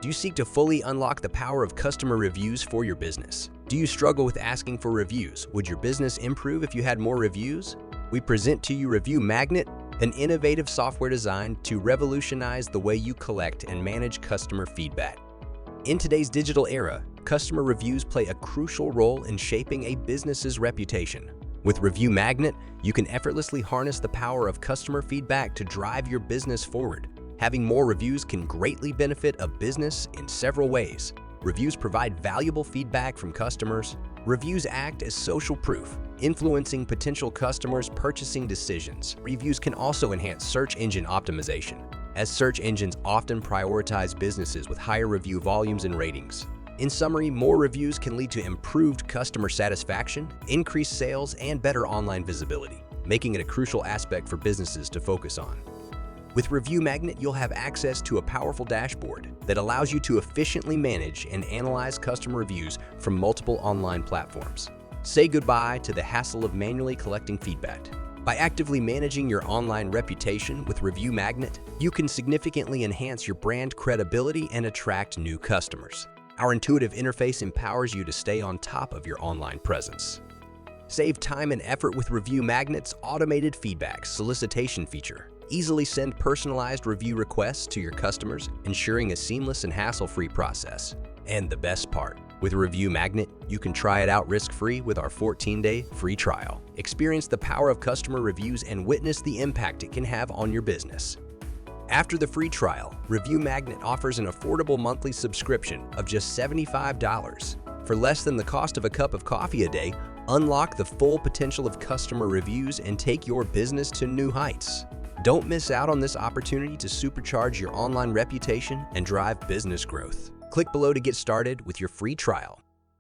Do you seek to fully unlock the power of customer reviews for your business? Do you struggle with asking for reviews? Would your business improve if you had more reviews? We present to you Review Magnet, an innovative software designed to revolutionize the way you collect and manage customer feedback. In today's digital era, customer reviews play a crucial role in shaping a business's reputation. With Review Magnet, you can effortlessly harness the power of customer feedback to drive your business forward. Having more reviews can greatly benefit a business in several ways. Reviews provide valuable feedback from customers. Reviews act as social proof, influencing potential customers' purchasing decisions. Reviews can also enhance search engine optimization, as search engines often prioritize businesses with higher review volumes and ratings. In summary, more reviews can lead to improved customer satisfaction, increased sales, and better online visibility, making it a crucial aspect for businesses to focus on. With Review Magnet, you'll have access to a powerful dashboard that allows you to efficiently manage and analyze customer reviews from multiple online platforms. Say goodbye to the hassle of manually collecting feedback. By actively managing your online reputation with Review Magnet, you can significantly enhance your brand credibility and attract new customers. Our intuitive interface empowers you to stay on top of your online presence. Save time and effort with Review Magnet's automated feedback solicitation feature. Easily send personalized review requests to your customers, ensuring a seamless and hassle-free process. And the best part, with Review Magnet, you can try it out risk-free with our 14-day free trial. Experience the power of customer reviews and witness the impact it can have on your business. After the free trial, Review Magnet offers an affordable monthly subscription of just $75. For less than the cost of a cup of coffee a day, unlock the full potential of customer reviews and take your business to new heights. Don't miss out on this opportunity to supercharge your online reputation and drive business growth. Click below to get started with your free trial.